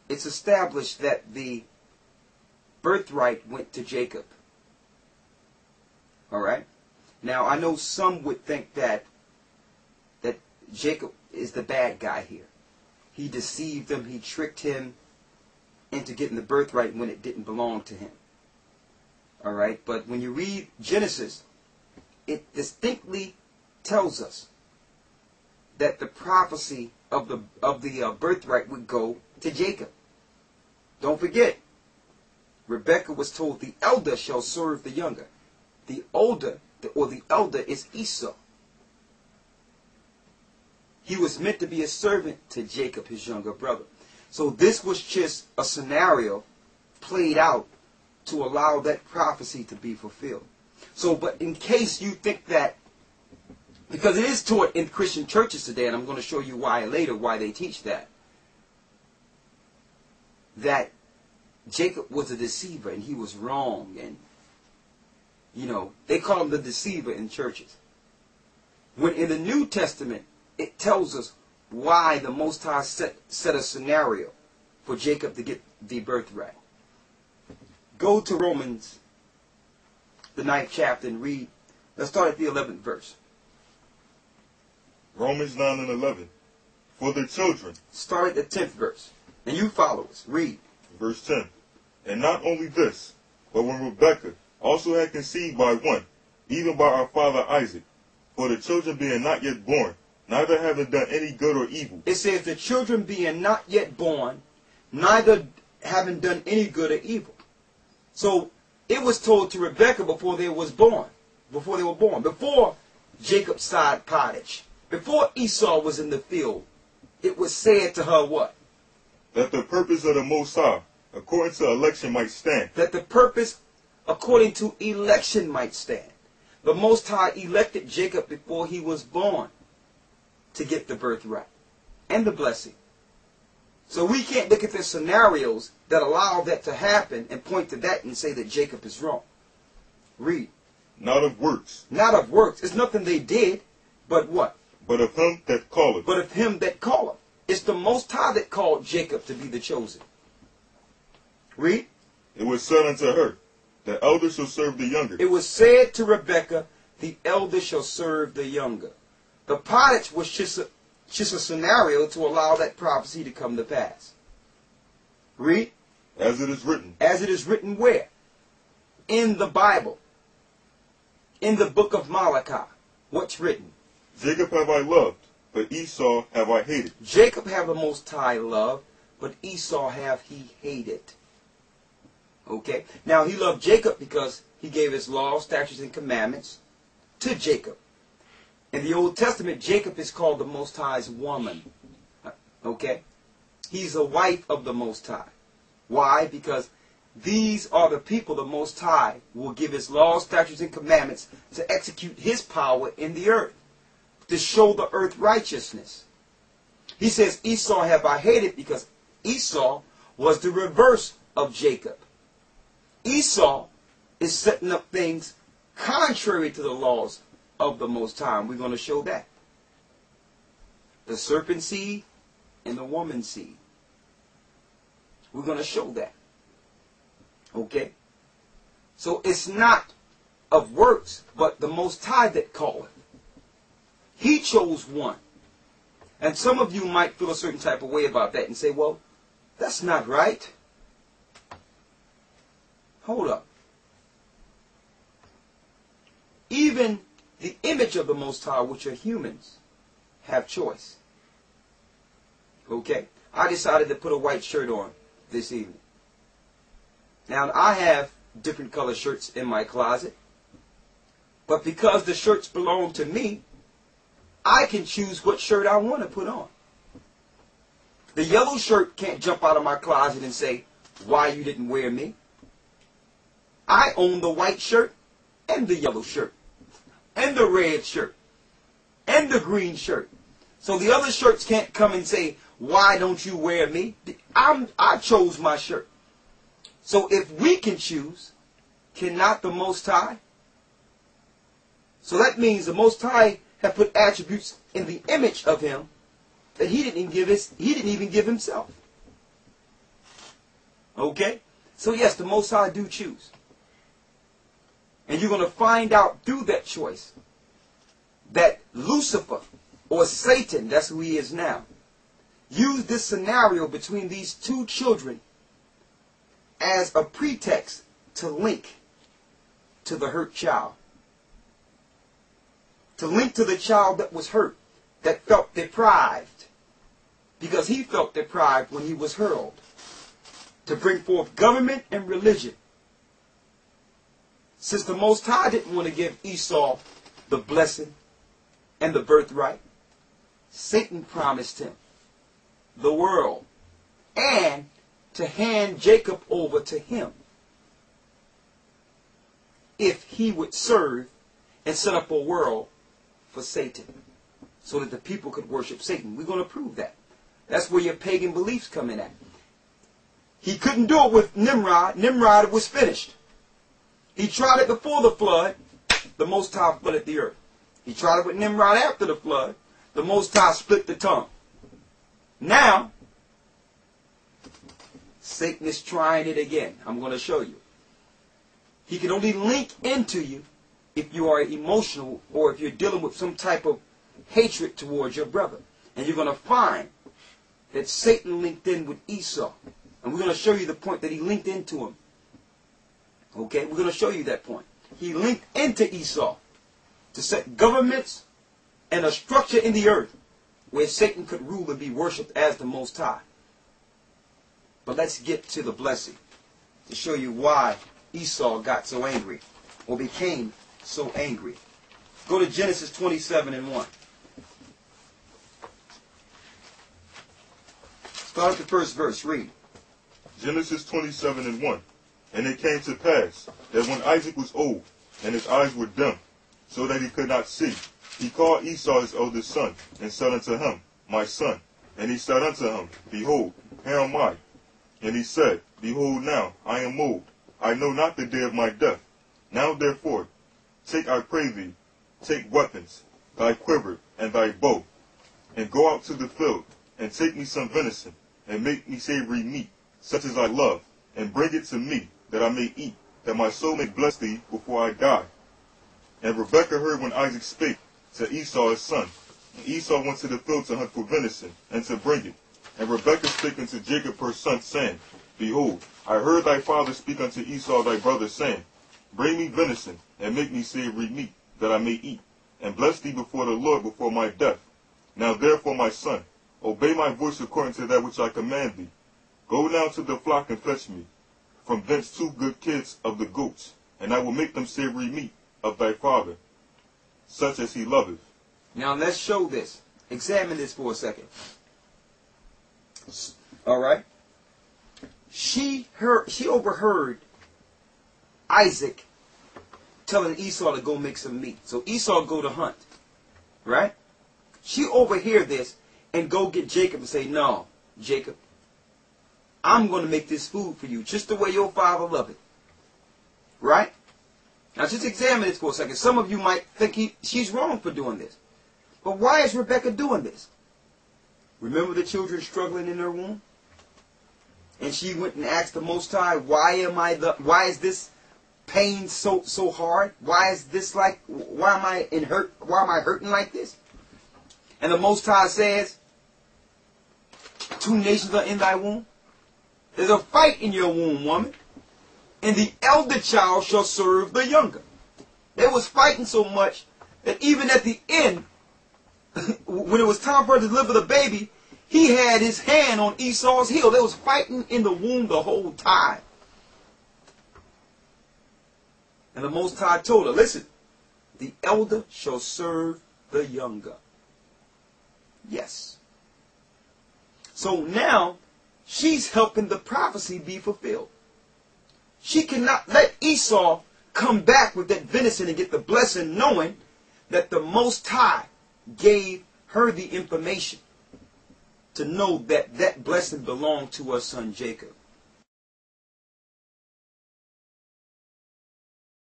it's established that the birthright went to Jacob. All right? Now, I know some would think that Jacob is the bad guy here. He deceived him. He tricked him into getting the birthright when it didn't belong to him. All right? But when you read Genesis, it distinctly tells us that the prophecy of the birthright would go to Jacob. Don't forget, Rebekah was told the elder shall serve the younger. The older, or the elder, is Esau. He was meant to be a servant to Jacob, his younger brother. So this was just a scenario played out to allow that prophecy to be fulfilled. So, but in case you think that, because it is taught in Christian churches today, and I'm going to show you why later, why they teach that Jacob was a deceiver and he was wrong, and they call him the deceiver in churches. When in the New Testament, it tells us why the Most High set a scenario for Jacob to get the birthright. Go to Romans, the 9th chapter, and read. Let's start at the 11th verse. Romans 9 and 11. For the children. Start at the 10th verse. And you follow us. Read. Verse 10. And not only this, but when Rebekah also had conceived by one, even by our father Isaac, for the children being not yet born, neither having done any good or evil. It says the children being not yet born, neither having done any good or evil. So it was told to Rebekah before they were born. Before Jacob side pottage. Before Esau was in the field. It was said to her what? That the purpose of the Most High, according to election, might stand. That the purpose, according to election, might stand. The Most High elected Jacob before he was born to get the birthright and the blessing. So we can't look at the scenarios that allow that to happen and point to that and say that Jacob is wrong. Read. Not of works. Not of works. It's nothing they did, but what? But of him that calleth. But of him that calleth. It's the Most High that called Jacob to be the chosen. Read. It was said unto her, the elder shall serve the younger. It was said to Rebekah, the elder shall serve the younger. The pottage was just a scenario to allow that prophecy to come to pass. Read. As it is written. As it is written where? In the Bible. In the book of Malachi. What's written? Jacob have I loved, but Esau have I hated. Jacob have the Most High loved, but Esau have he hated. Okay? Now he loved Jacob because he gave his laws, statutes, and commandments to Jacob. In the Old Testament, Jacob is called the Most High's woman. Okay? He's a wife of the Most High. Why? Because these are the people the Most High will give his laws, statutes, and commandments to execute his power in the earth. To show the earth righteousness. He says, Esau have I hated because Esau was the reverse of Jacob. Esau is setting up things contrary to the laws of the Most High. We're going to show that. The serpent seed and the woman seed. We're going to show that. Okay? So it's not of works, but the Most High that calleth. He chose one. And some of you might feel a certain type of way about that and say, well, that's not right. Hold up. Even the image of the Most High, which are humans, have choice. Okay? I decided to put a white shirt on this evening. Now, I have different color shirts in my closet. But because the shirts belong to me, I can choose what shirt I want to put on. The yellow shirt can't jump out of my closet and say, why you didn't wear me? I own the white shirt and the yellow shirt and the red shirt and the green shirt. So the other shirts can't come and say, why don't you wear me? I chose my shirt. So if we can choose, cannot the Most High? So that means the Most High have put attributes in the image of him that he didn't even give himself. Okay? So yes, the Most High do choose. And you're going to find out through that choice that Lucifer, or Satan, that's who he is now, used this scenario between these two children as a pretext to link to the hurt child. To link to the child that was hurt, that felt deprived, because he felt deprived when he was hurled. To bring forth government and religion. Since the Most High didn't want to give Esau the blessing and the birthright, Satan promised him the world and to hand Jacob over to him if he would serve and set up a world for Satan so that the people could worship Satan. We're going to prove that. That's where your pagan beliefs come in at. He couldn't do it with Nimrod. Nimrod was finished. He tried it before the flood. The Most High flooded the earth. He tried it with Nimrod after the flood. The Most High split the tongue. Now, Satan is trying it again. I'm going to show you. He can only link into you if you are emotional or if you're dealing with some type of hatred towards your brother. And you're going to find that Satan linked in with Esau. And we're going to show you the point that he linked into him. Okay? We're going to show you that point. He linked into Esau to set governments and a structure in the earth where Satan could rule and be worshipped as the Most High. But let's get to the blessing to show you why Esau got so angry or became so angry. Go to Genesis 27:1. Start at the first verse. Read. Genesis 27:1. And it came to pass that when Isaac was old, and his eyes were dim, so that he could not see, he called Esau his eldest son, and said unto him, My son. And he said unto him, Behold, here am I. And he said, Behold now, I am old, I know not the day of my death. Now therefore, take, I pray thee, take weapons, thy quiver, and thy bow, and go out to the field, and take me some venison, and make me savory meat, such as I love, and bring it to me, that I may eat, that my soul may bless thee before I die. And Rebekah heard when Isaac spake to Esau his son. And Esau went to the field to hunt for venison, and to bring it. And Rebekah spake unto Jacob her son, saying, Behold, I heard thy father speak unto Esau thy brother, saying, Bring me venison, and make me savory meat, that I may eat, and bless thee before the Lord before my death. Now therefore, my son, obey my voice according to that which I command thee. Go now to the flock and fetch me from thence 2 good kids of the goats, and I will make them savory meat of thy father, such as he loveth. Now let's show this. Examine this for a second. All right. She overheard Isaac telling Esau to go make some meat. So Esau go to hunt. Right? She overhear this and go get Jacob and say, No, Jacob, I'm going to make this food for you just the way your father loved it. Right? Now just examine this for a second. Some of you might think she's wrong for doing this. But why is Rebekah doing this? Remember the children struggling in her womb? And she went and asked the Most High, why is this pain so hard? Why am I hurting like this? And the Most High says, 2 nations are in thy womb. There's a fight in your womb, woman. And the elder child shall serve the younger. They was fighting so much that even at the end, when it was time for her to deliver the baby, he had his hand on Esau's heel. They was fighting in the womb the whole time. And the Most High told her, listen, the elder shall serve the younger. Yes. So now, she's helping the prophecy be fulfilled. She cannot let Esau come back with that venison and get the blessing, knowing that the Most High gave her the information to know that that blessing belonged to her son Jacob.